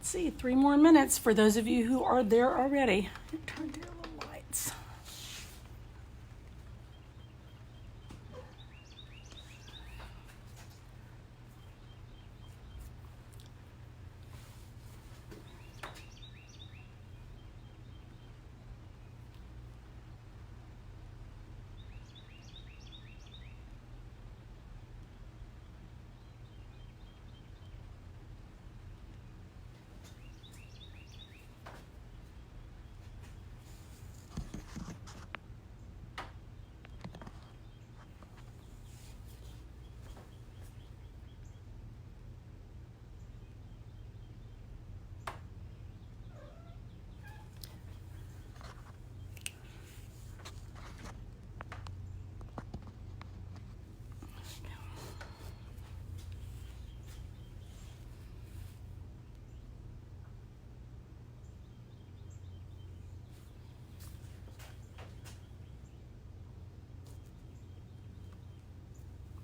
Let's see, 3 more minutes for those of you who are there already. Turn down the lights.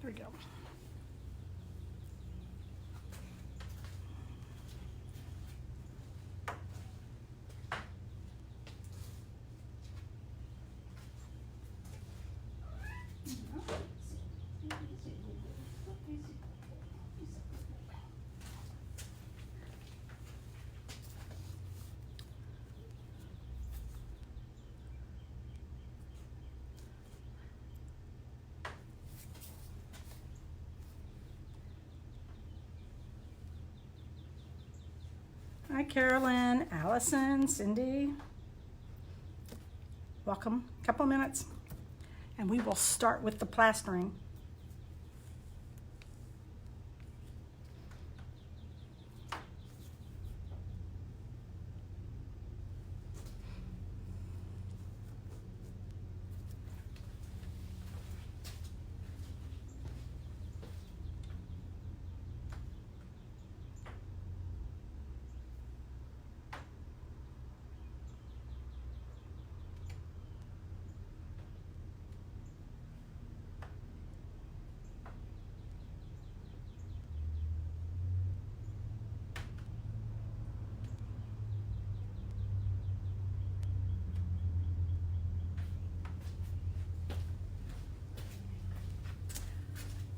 There we go. Hi, Carolyn, Allison, Cindy. Welcome. Couple minutes, and we will start with the plastering.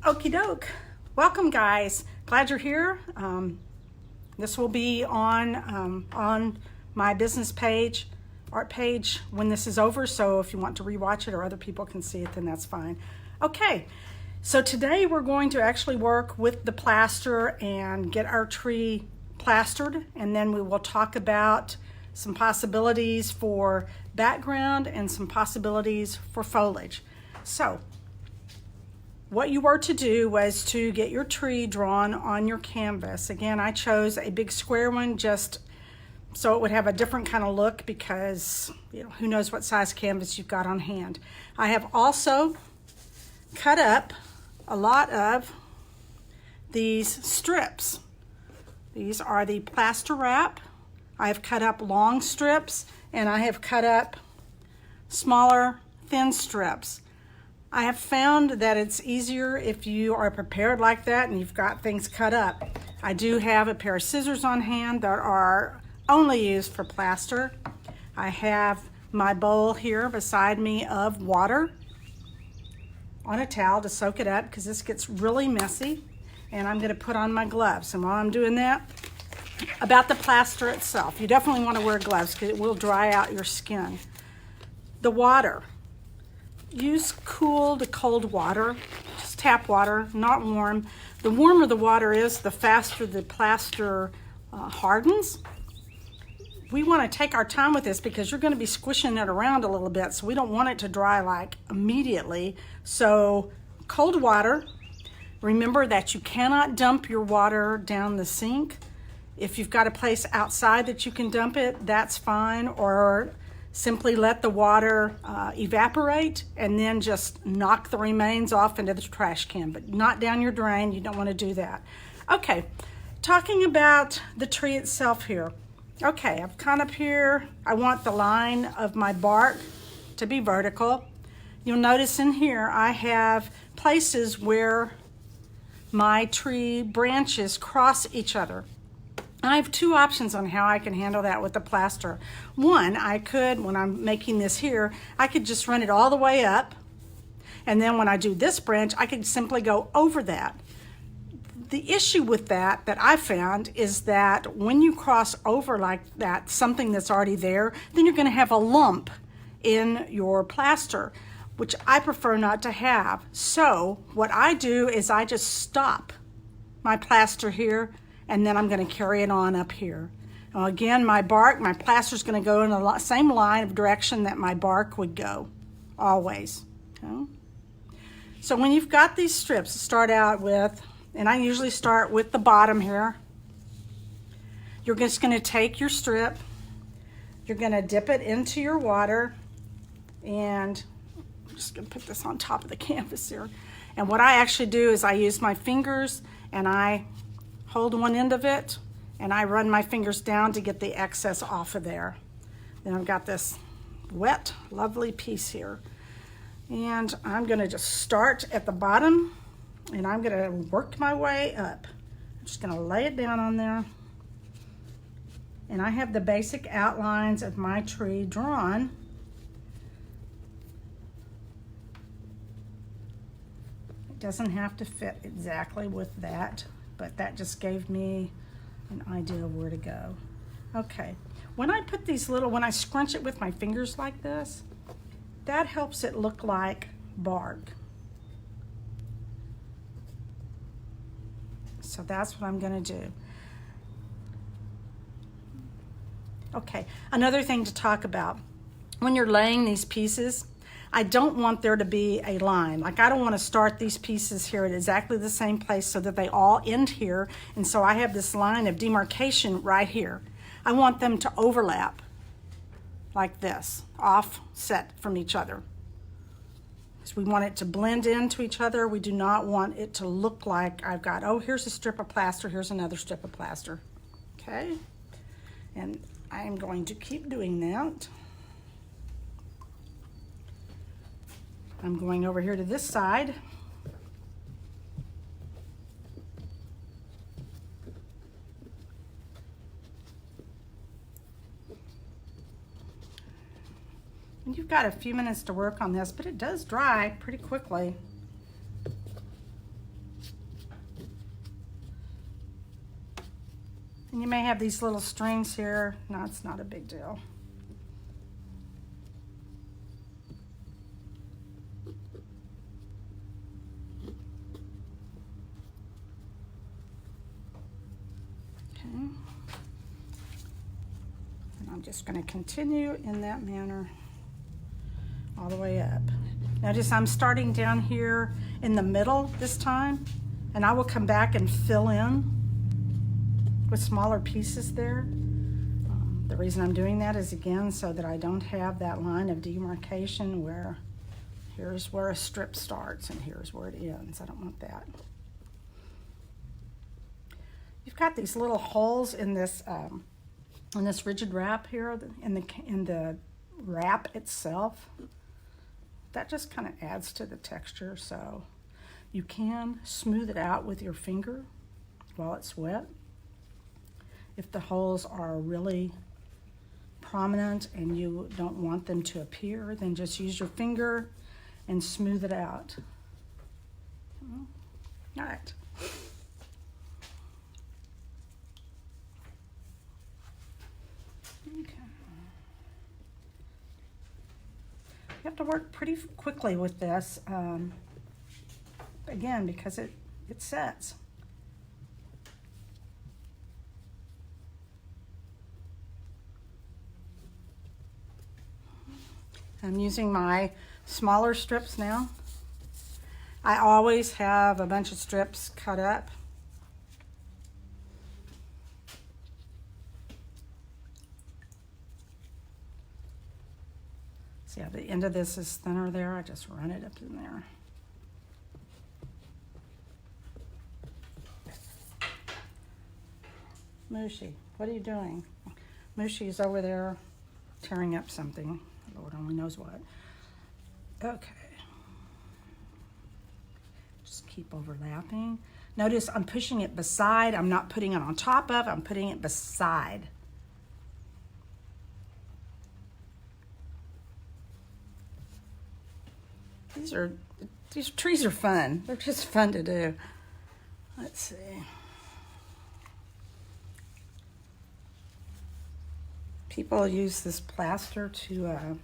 Okie doke. Welcome, guys. Glad you're here. This will be on my business page, art page, when this is over. So if you want to rewatch it or other people can see it, then that's fine. Okay, so today we're going to actually work with the plaster and get our tree plastered, and then we will talk about some possibilities for background and some possibilities for foliage. So what you were to do was to get your tree drawn on your canvas. Again, I chose a big square one just so it would have a different kind of look, because who knows what size canvas you've got on hand. I have also cut up a lot of these strips. These are the plaster wrap. I have cut up long strips, and I have cut up smaller, thin strips. I have found that it's easier if you are prepared like that and you've got things cut up. I do have a pair of scissors on hand that are only used for plaster. I have my bowl here beside me of water on a towel to soak it up, because this gets really messy, and I'm going to put on my gloves. And while I'm doing that, about the plaster itself, you definitely want to wear gloves because it will dry out your skin. The water. Use cool to cold water, just tap water, not warm. The warmer the water is, the faster the plaster hardens. We want to take our time with this because you're going to be squishing it around a little bit, so we don't want it to dry like immediately. So cold water. Remember that you cannot dump your water down the sink. If you've got a place outside that you can dump it, that's fine, or simply let the water evaporate and then just knock the remains off into the trash can, but not down your drain. You don't want to do that. Okay, talking about the tree itself here. Okay, I've come up here. I want the line of my bark to be vertical. You'll notice in here I have places where my tree branches cross each other. I have two options on how I can handle that with the plaster. One, I could, when I'm making this here, I could just run it all the way up. And then when I do this branch, I could simply go over that. The issue with that I found is that when you cross over like that, something that's already there, then you're going to have a lump in your plaster, which I prefer not to have. So what I do is I just stop my plaster here, and then I'm going to carry it on up here. Now again, my plaster is going to go in the same line of direction that my bark would go, always. Okay? So when you've got these strips to start out with, and I usually start with the bottom here, you're just going to take your strip, you're going to dip it into your water, and I'm just going to put this on top of the canvas here. And what I actually do is I use my fingers and I hold one end of it and I run my fingers down to get the excess off of there. Then I've got this wet, lovely piece here. And I'm going to just start at the bottom and I'm going to work my way up. I'm just going to lay it down on there. And I have the basic outlines of my tree drawn. It doesn't have to fit exactly with that, but that just gave me an idea of where to go. Okay, when I put these when I scrunch it with my fingers like this, that helps it look like bark. So that's what I'm going to do. Okay, another thing to talk about. When you're laying these pieces, I don't want there to be a line. Like I don't want to start these pieces here at exactly the same place so that they all end here. And so I have this line of demarcation right here. I want them to overlap like this, offset from each other. So we want it to blend into each other. We do not want it to look like I've got, oh, here's a strip of plaster, here's another strip of plaster. Okay, and I am going to keep doing that. I'm going over here to this side. And you've got a few minutes to work on this, but it does dry pretty quickly. And you may have these little strings here. No, it's not a big deal. Okay. And I'm just going to continue in that manner all the way up. Notice I'm starting down here in the middle this time, and I will come back and fill in with smaller pieces there. The reason I'm doing that is, again, so that I don't have that line of demarcation where here's where a strip starts and here's where it ends. I don't want that. You've got these little holes in this rigid wrap here, in the wrap itself. That just kind of adds to the texture, so you can smooth it out with your finger while it's wet. If the holes are really prominent and you don't want them to appear, then just use your finger and smooth it out. All right. Okay. You have to work pretty quickly with this, again, because it sets. I'm using my smaller strips now. I always have a bunch of strips cut up. See how the end of this is thinner there? I just run it up in there. Mushy, what are you doing? Mushy is over there tearing up something. Lord only knows what. Okay. Just keep overlapping. Notice I'm pushing it beside. I'm not putting it on top of. I'm putting it beside. These trees are fun. They're just fun to do. Let's see. People use this plaster to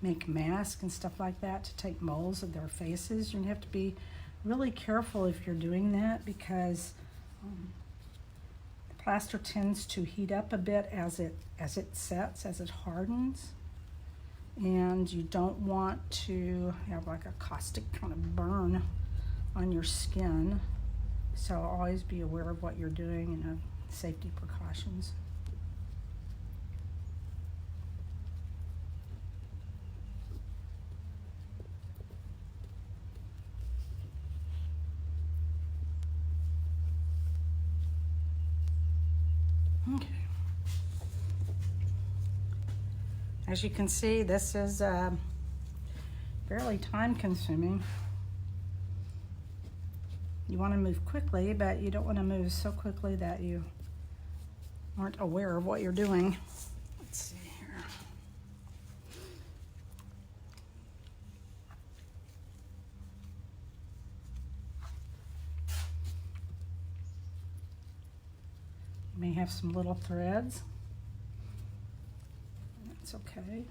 make masks and stuff like that, to take molds of their faces. You have to be really careful if you're doing that, because the plaster tends to heat up a bit as it sets, as it hardens. And you don't want to have like a caustic kind of burn on your skin. So always be aware of what you're doing and safety precautions. Okay. As you can see, this is fairly time consuming. You want to move quickly, but you don't want to move so quickly that you aren't aware of what you're doing. Let's see here. You may have some little threads. That's okay.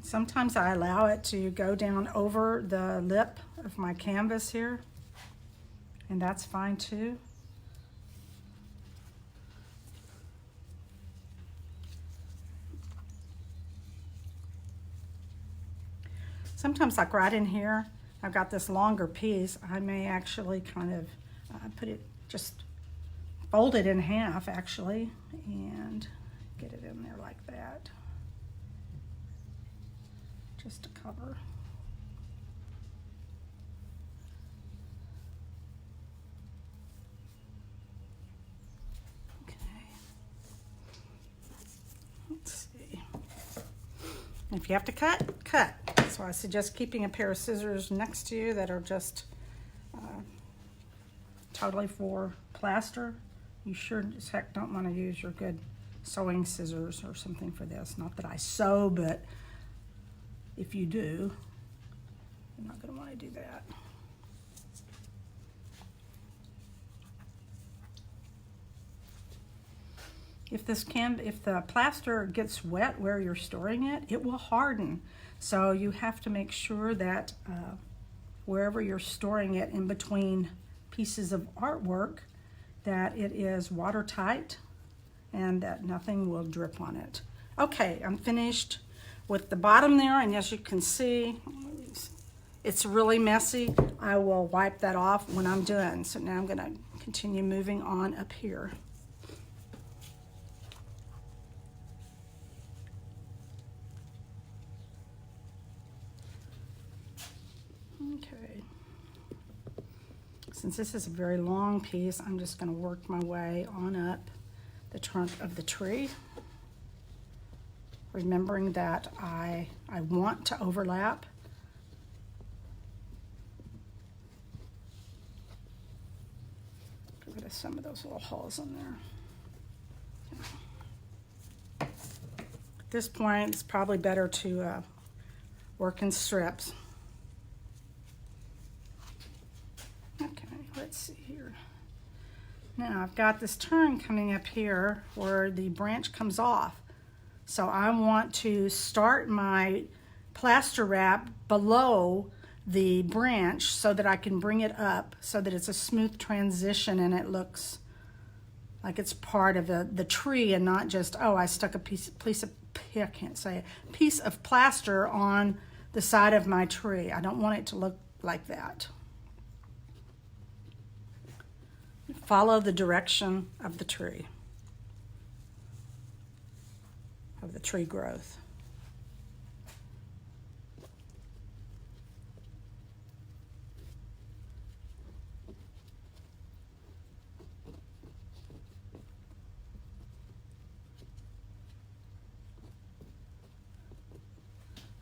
Sometimes I allow it to go down over the lip of my canvas here, and that's fine too. Sometimes, like right in here, I've got this longer piece. I may actually kind of put it, just fold it in half actually, and get it in there like that, just to cover. Okay, let's see. If you have to cut, cut. So I suggest keeping a pair of scissors next to you that are just totally for plaster. You sure as heck don't want to use your good sewing scissors or something for this. Not that I sew, but if you do, you're not going to want to do that. If the plaster gets wet where you're storing it, it will harden. So you have to make sure that wherever you're storing it in between pieces of artwork, that it is watertight and that nothing will drip on it. Okay, I'm finished with the bottom there, and as you can see, it's really messy. I will wipe that off when I'm done. So now I'm going to continue moving on up here. Okay. Since this is a very long piece, I'm just going to work my way on up the trunk of the tree, remembering that I want to overlap. Get rid of some of those little holes in there. Okay. At this point, it's probably better to work in strips. Okay, let's see here. Now I've got this turn coming up here where the branch comes off. So I want to start my plaster wrap below the branch so that I can bring it up so that it's a smooth transition and it looks like it's part of the tree and not just, oh, I stuck a piece of plaster on the side of my tree. I don't want it to look like that. Follow the direction of the tree, of the tree growth.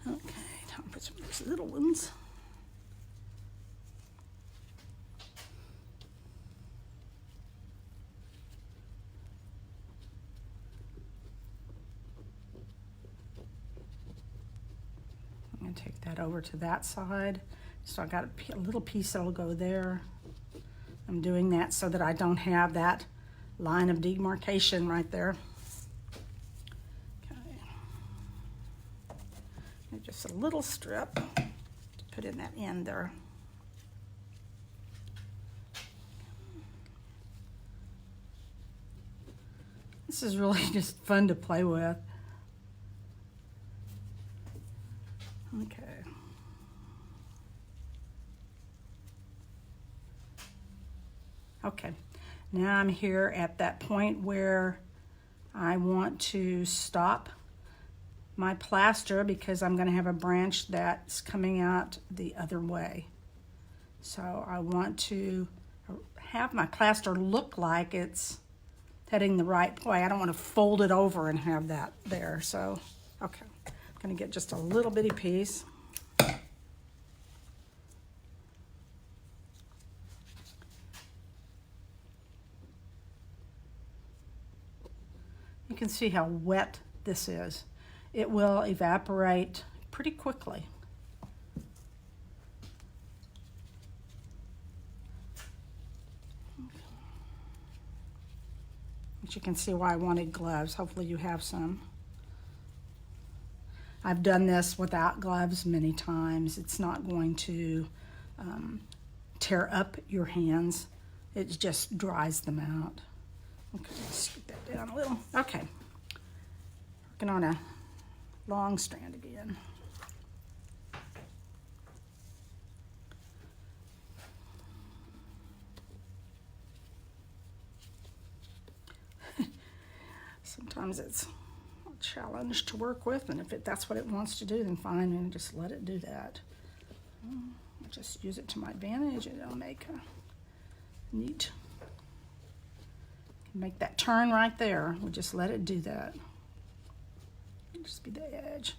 Okay, time for some of those little ones. take that over to that side. So I got a little piece that'll go there. I'm doing that so that I don't have that line of demarcation right there. Okay. And just a little strip to put in that end there. This is really just fun to play with. Okay. Okay, now I'm here at that point where I want to stop my plaster because I'm going to have a branch that's coming out the other way. So I want to have my plaster look like it's heading the right way. I don't want to fold it over and have that there. So, okay, I'm going to get just a little bitty piece. You can see how wet this is. It will evaporate pretty quickly. But you can see why I wanted gloves. Hopefully you have some. I've done this without gloves many times. It's not going to tear up your hands. It just dries them out. Okay, let's scoot that down a little. Okay, working on a long strand again. Sometimes it's a challenge to work with, and if that's what it wants to do, then fine, and just let it do that. I'll just use it to my advantage, and it'll make a neat. Make that turn right there. We'll just let it do that. It'll just be the edge.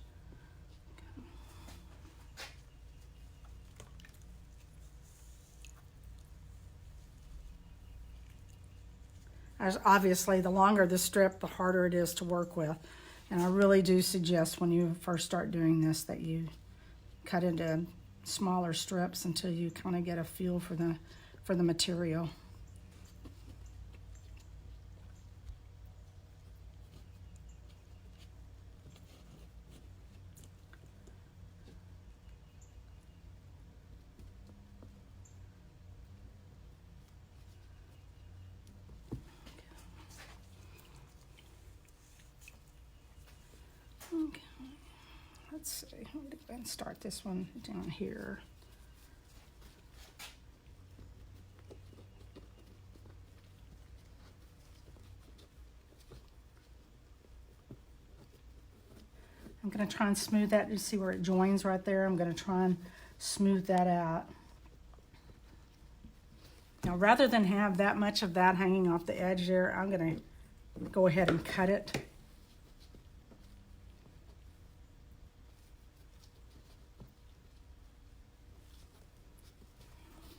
As obviously, the longer the strip, the harder it is to work with. And I really do suggest when you first start doing this that you cut into smaller strips until you kind of get a feel for the material. Okay, let's see. I'm going to go ahead and start this one down here. I'm going to try and smooth that. You see where it joins right there? I'm going to try and smooth that out. Now, rather than have that much of that hanging off the edge there, I'm going to go ahead and cut it.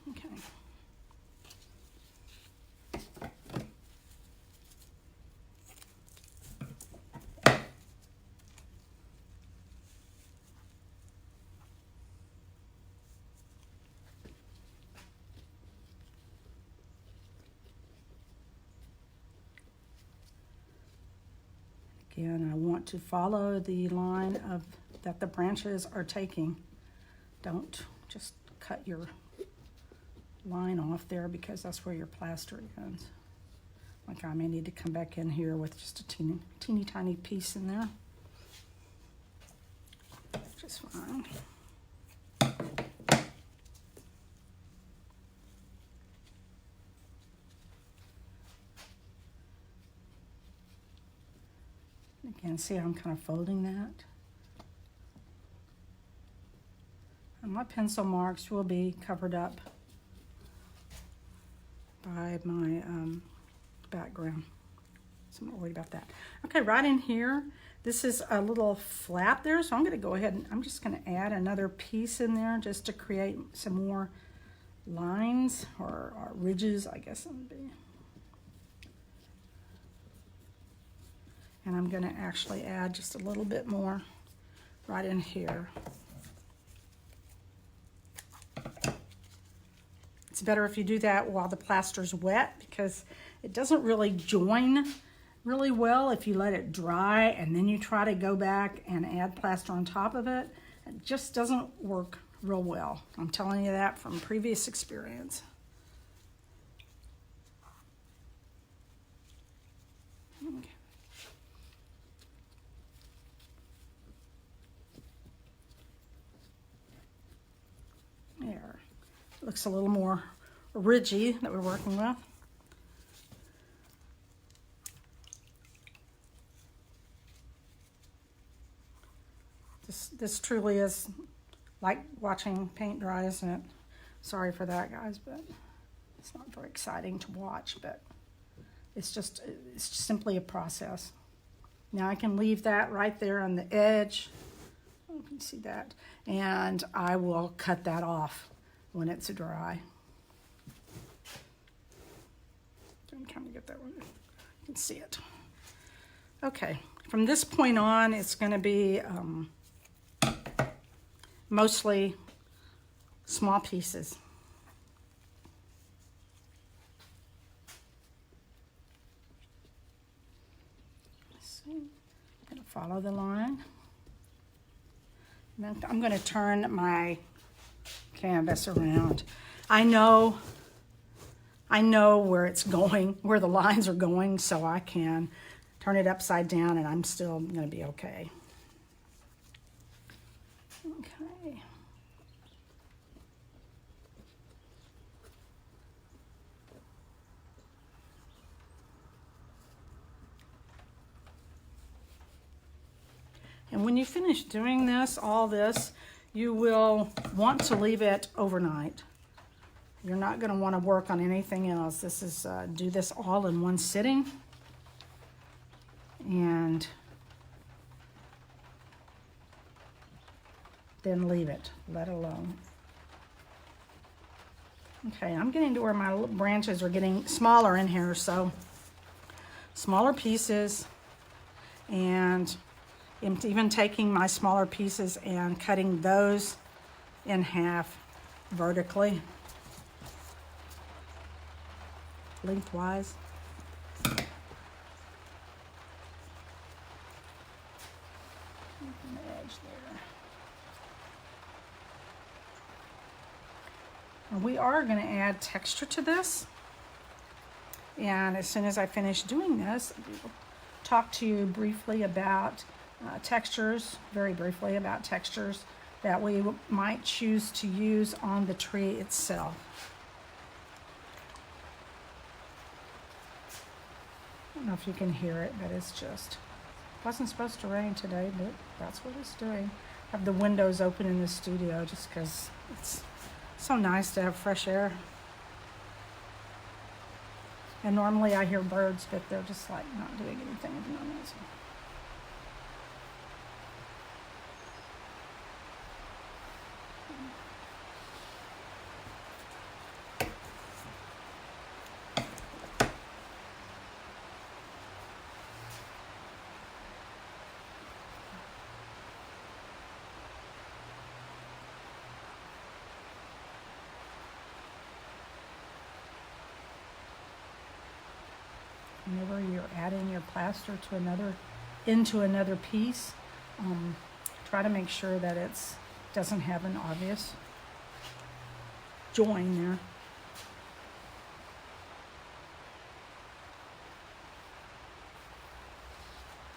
Okay. Again, I want to follow the line of that the branches are taking. Don't just cut your line off there because that's where your plaster ends. Like I may need to come back in here with just a teeny tiny piece in there. Just fine. Again, see how I'm kind of folding that? And my pencil marks will be covered up by my background, so I'm not worried about that. Okay, right in here, this is a little flap there, so I'm going to go ahead and I'm just going to add another piece in there just to create some more lines or ridges, I guess it would be. And I'm going to actually add just a little bit more right in here. It's better if you do that while the plaster's wet because it doesn't really join really well if you let it dry and then you try to go back and add plaster on top of it. It just doesn't work real well. I'm telling you that from previous experience. Okay. There. Looks a little more ridgy that we're working with. This truly is like watching paint dry, isn't it? Sorry for that, guys, but it's not very exciting to watch, but it's just simply a process. Now I can leave that right there on the edge. You can see that. And I will cut that off when it's dry. I'm trying to get that one. You can see it. Okay, from this point on, it's going to be mostly small pieces. Let's see. I'm going to follow the line. And then I'm going to turn my canvas around. I know where it's going, where the lines are going, so I can turn it upside down and I'm still going to be okay. Okay. And when you finish doing this, all this, you will want to leave it overnight. You're not going to want to work on anything else. This is do this all in one sitting. And then leave it, let it alone. Okay, I'm getting to where my branches are getting smaller in here, so smaller pieces, and I'm even taking my smaller pieces and cutting those in half vertically, lengthwise. And we are going to add texture to this. And as soon as I finish doing this, we will talk to you briefly about textures, very briefly about textures that we might choose to use on the tree itself. I don't know if you can hear it, but it's just, it wasn't supposed to rain today, but that's what it's doing. I have the windows open in the studio just because it's so nice to have fresh air. And normally I hear birds, but they're just like not doing anything at the moment. So. Whenever you're adding your plaster to into another piece, try to make sure that it doesn't have an obvious join there.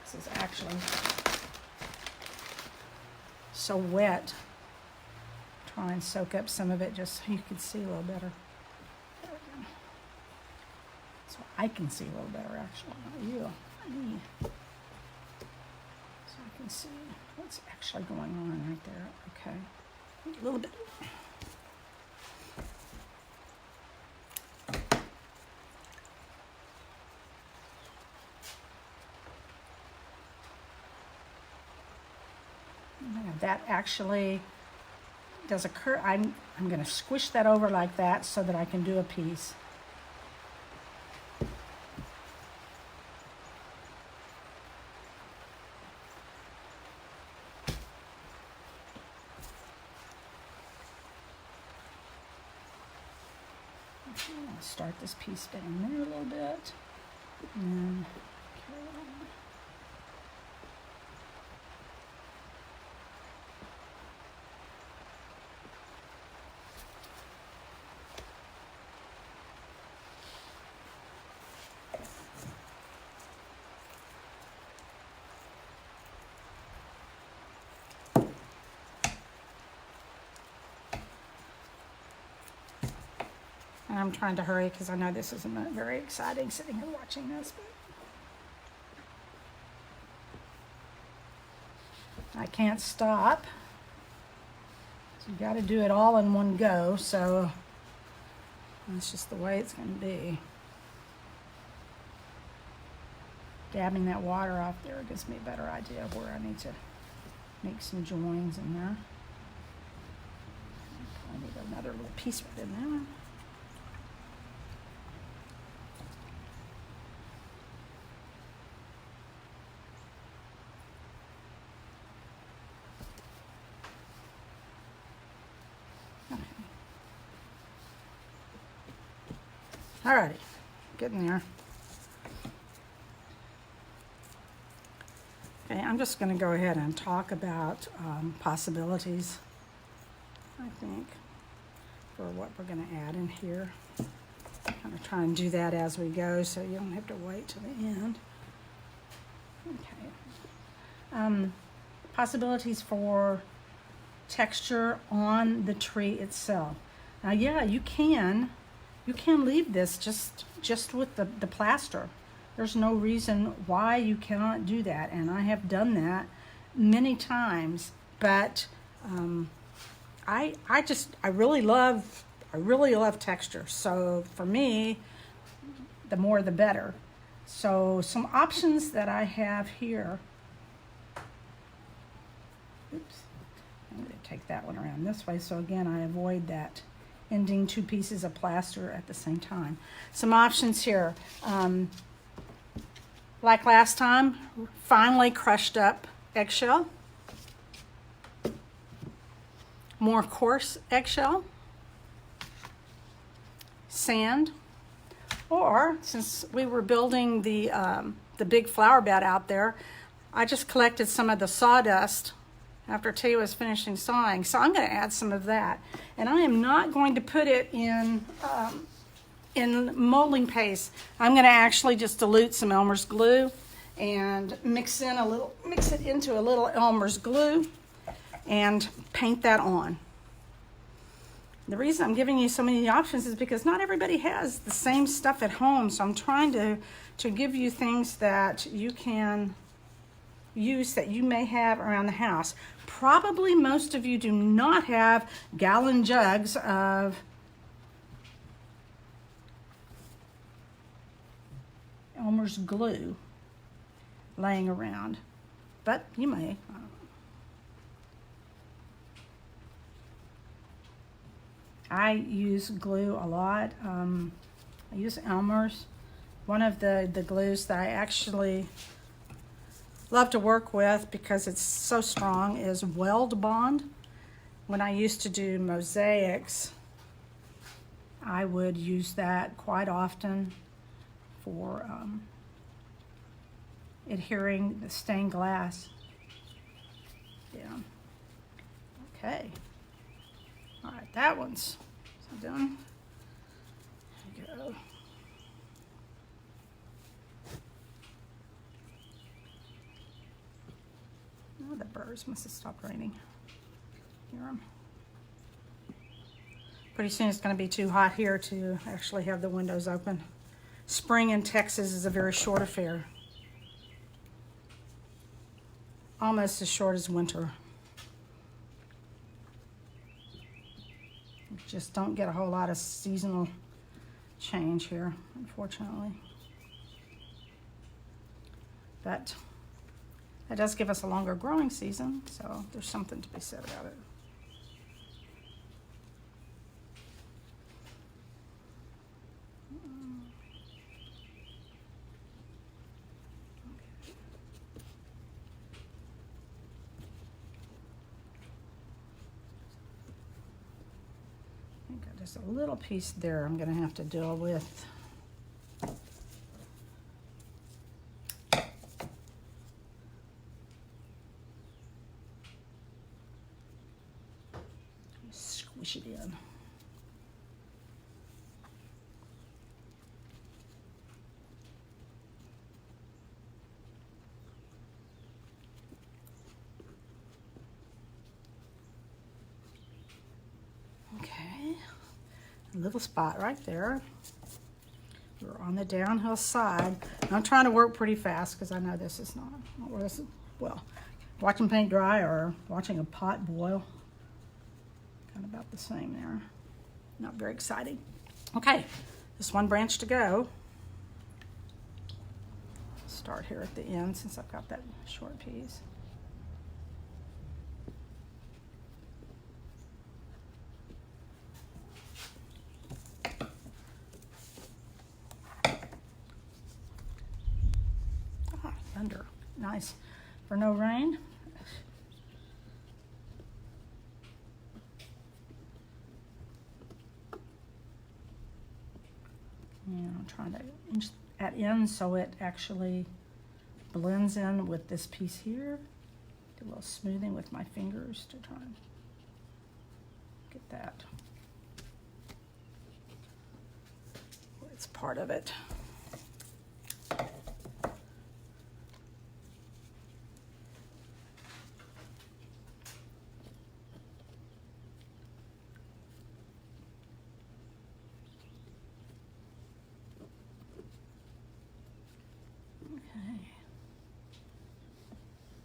This is actually so wet. Try and soak up some of it just so you can see a little better. So I can see a little better, actually, not you, me. So I can see what's actually going on right there. Okay, a little bit. That actually does occur. I'm going to squish that over like that so that I can do a piece. I'm going to start this piece down there a little bit, and then carry on. And I'm trying to hurry because I know this isn't very exciting sitting here watching this, but I can't stop. So you got to do it all in one go, so that's just the way it's going to be. Dabbing that water off there gives me a better idea of where I need to make some joins in there. I need another little piece right in there. Alrighty, getting there. Okay, I'm just going to go ahead and talk about possibilities, I think, for what we're going to add in here. Kind of try and do that as we go so you don't have to wait till the end. Okay. Possibilities for texture on the tree itself. Now, yeah, you can leave this just with the plaster. There's no reason why you cannot do that, and I have done that many times. But I really love texture. So for me, the more the better. So some options that I have here. Oops, I'm going to take that one around this way. So again, I avoid that ending two pieces of plaster at the same time. Some options here. Like last time, finely crushed up eggshell. More coarse eggshell. Sand. Or, since we were building the big flower bed out there, I just collected some of the sawdust after T was finishing sawing. So I'm going to add some of that. And I am not going to put it in molding paste. I'm going to actually just dilute some Elmer's glue and mix it into a little Elmer's glue and paint that on. The reason I'm giving you so many options is because not everybody has the same stuff at home. So I'm trying to give you things that you can use that you may have around the house. Probably most of you do not have gallon jugs of Elmer's glue laying around, but you may. I use glue a lot. I use Elmer's. One of the glues that I actually love to work with because it's so strong is Weld Bond. When I used to do mosaics, I would use that quite often for adhering the stained glass. Yeah. Okay. All right, that one's done. There you go. Oh, the birds must have stopped raining. Hear them. Pretty soon it's going to be too hot here to actually have the windows open. Spring in Texas is a very short affair. Almost as short as winter. You just don't get a whole lot of seasonal change here, unfortunately. But that does give us a longer growing season, so there's something to be said about it. There's a little piece there I'm going to have to deal with. Squish it in. Okay, a little spot right there. We're on the downhill side. I'm trying to work pretty fast because I know this is not, well, watching paint dry or watching a pot boil. Kind of about the same there. Not very exciting. Okay, just one branch to go. Start here at the end since I've got that short piece. Thunder, nice for no rain. And I'm trying to inch that in so it actually blends in with this piece here. Do a little smoothing with my fingers to try and get that. It's part of it.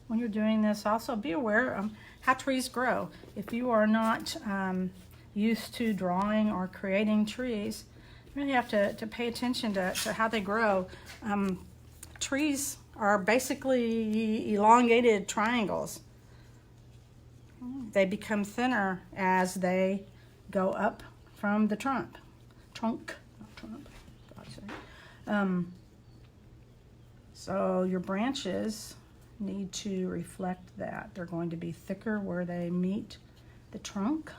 When you're doing this, also be aware of how trees grow. If you are not used to drawing or creating trees, you really have to pay attention to how they grow. Trees are basically elongated triangles. They become thinner as they go up from the trunk, not trunk, God's sake. So your branches need to reflect that. They're going to be thicker where they meet the trunk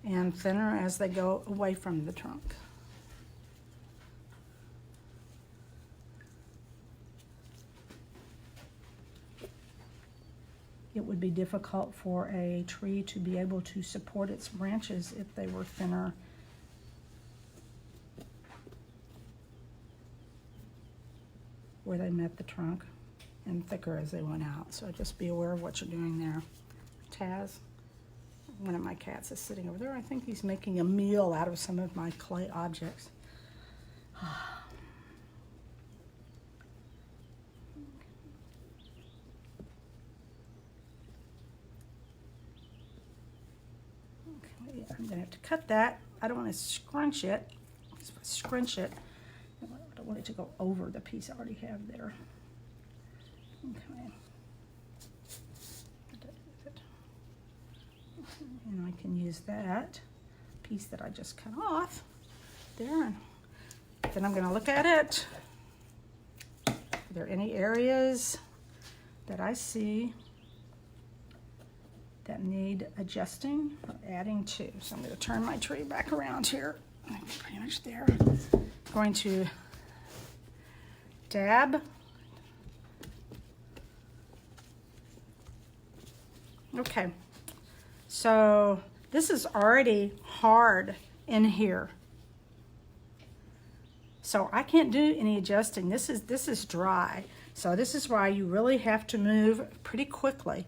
and thinner as they go away from the trunk. It would be difficult for a tree to be able to support its branches if they were thinner where they met the trunk and thicker as they went out. So just be aware of what you're doing there. Taz, one of my cats, is sitting over there. I think he's making a meal out of some of my clay objects. Okay, I'm gonna have to cut that. I don't want to scrunch it. Scrunch it. I don't want it to go over the piece I already have there. Okay. And I can use that piece that I just cut off there. And then I'm going to look at it. Are there any areas that I see that need adjusting or adding to? So I'm going to turn my tree back around here. I'm pretty much there. I'm going to dab. Okay, so this is already hard in here. So I can't do any adjusting. This is dry. So this is why you really have to move pretty quickly.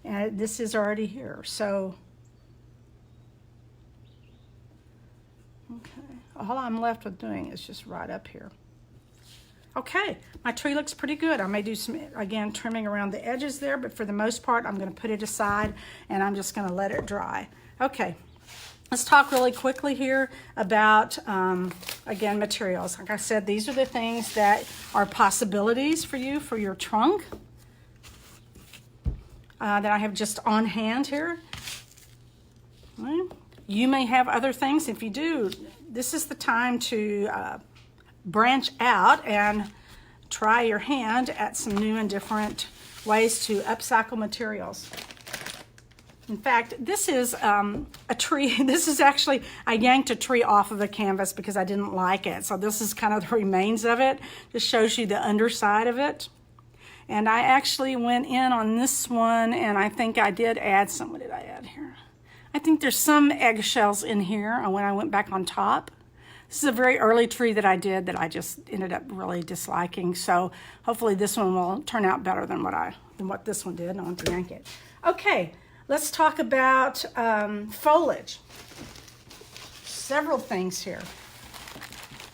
And this is already here. So, okay, all I'm left with doing is just right up here. Okay, my tree looks pretty good. I may do some, again, trimming around the edges there, but for the most part, I'm going to put it aside and I'm just going to let it dry. Okay, let's talk really quickly here about, again, materials. Like I said, these are the things that are possibilities for you for your trunk that I have just on hand here. You may have other things. If you do, this is the time to branch out and try your hand at some new and different ways to upcycle materials. In fact, this is a tree. This is actually, I yanked a tree off of the canvas because I didn't like it. So this is kind of the remains of it. Just shows you the underside of it. And I actually went in on this one, and I think I did add some. What did I add here? I think there's some eggshells in here when I went back on top. This is a very early tree that I did that I just ended up really disliking. So hopefully this one will turn out better than what this one did. I'll have to yank it. Okay, let's talk about foliage. Several things here.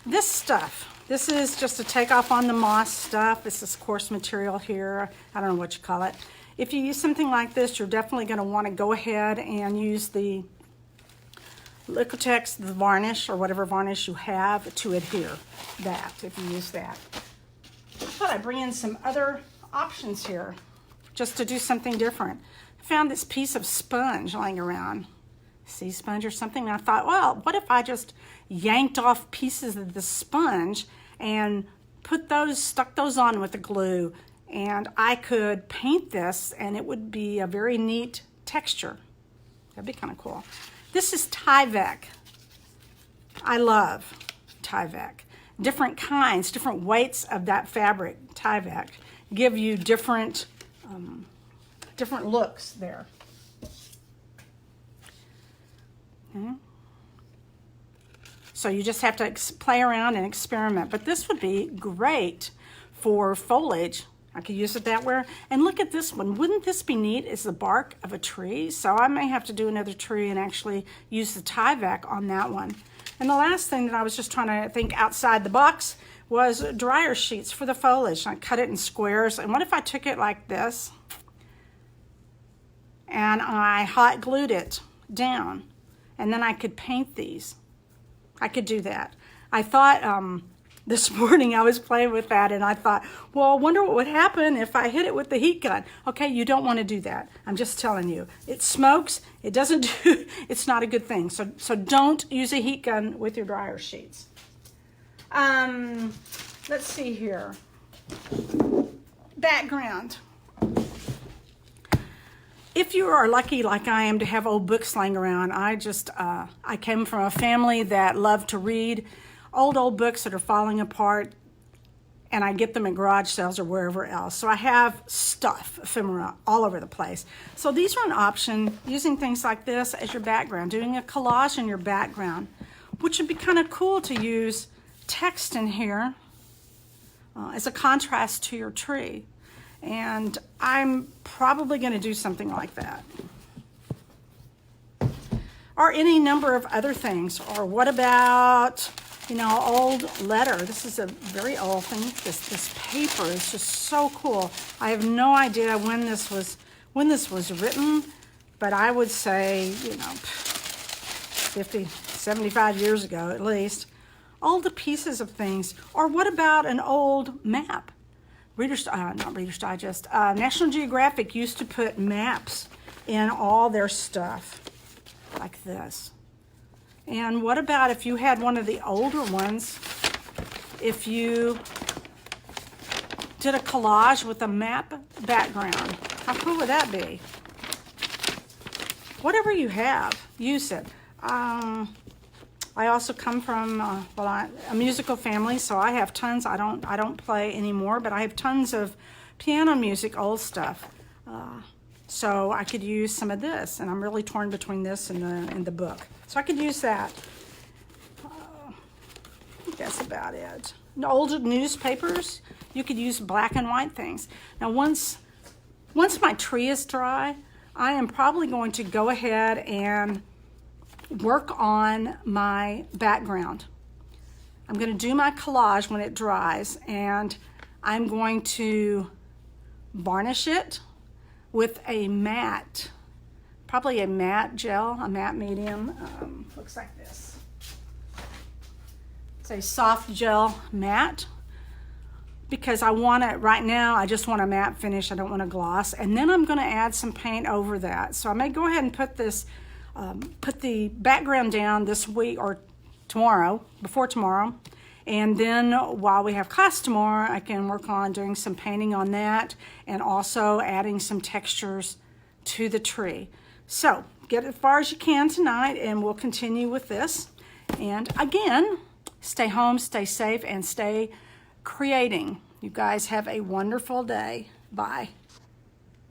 This stuff. This is just a takeoff on the moss stuff. This is coarse material here. I don't know what you call it. If you use something like this, you're definitely going to want to go ahead and use the Liquitex, the varnish, or whatever varnish you have to adhere that, if you use that. I thought I'd bring in some other options here, just to do something different. I found this piece of sponge lying around, sea sponge or something, and I thought, well, what if I just yanked off pieces of the sponge and stuck those on with the glue, and I could paint this and it would be a very neat texture. That'd be kind of cool. This is Tyvek. I love Tyvek. Different kinds, different weights of that fabric, Tyvek, give you different looks there. Okay. So you just have to play around and experiment. But this would be great for foliage. I could use it that way. And look at this one. Wouldn't this be neat? It's the bark of a tree. So I may have to do another tree and actually use the Tyvek on that one. And the last thing that I was just trying to think outside the box was dryer sheets for the foliage. I cut it in squares. And what if I took it like this and I hot glued it down, and then I could paint these? I could do that. I thought this morning I was playing with that, and I thought, well, I wonder what would happen if I hit it with the heat gun. Okay, you don't want to do that. I'm just telling you. It smokes. It doesn't do, it's not a good thing. So don't use a heat gun with your dryer sheets. Let's see here. Background. If you are lucky like I am to have old books laying around, I came from a family that loved to read old books that are falling apart, and I get them at garage sales or wherever else. So I have stuff, ephemera, all over the place. So these are an option, using things like this as your background, doing a collage in your background, which would be kind of cool to use text in here as a contrast to your tree. And I'm probably going to do something like that. Or any number of other things. Or what about, old letter? This is a very old thing. This paper is just so cool. I have no idea when this was written, but I would say, 50, 75 years ago at least. Old pieces of things. Or what about an old map? Not Reader's Digest. National Geographic used to put maps in all their stuff like this. And what about if you had one of the older ones, if you did a collage with a map background? How cool would that be? Whatever you have, use it. I also come from a musical family, so I have tons. I don't play anymore, but I have tons of piano music, old stuff. So I could use some of this, and I'm really torn between this and the book. So I could use that. I think that's about it. Old newspapers, you could use black and white things. Now once my tree is dry, I am probably going to go ahead and work on my background. I'm going to do my collage when it dries, and I'm going to varnish it with a matte, probably a matte gel, a matte medium. Looks like this. It's a soft gel matte, because I want it right now. I just want a matte finish. I don't want a gloss. And then I'm going to add some paint over that. So I may go ahead and put the background down this week or tomorrow, before tomorrow. And then while we have class tomorrow, I can work on doing some painting on that and also adding some textures to the tree. So get as far as you can tonight, and we'll continue with this. And again, stay home, stay safe, and stay creating. You guys have a wonderful day. Bye.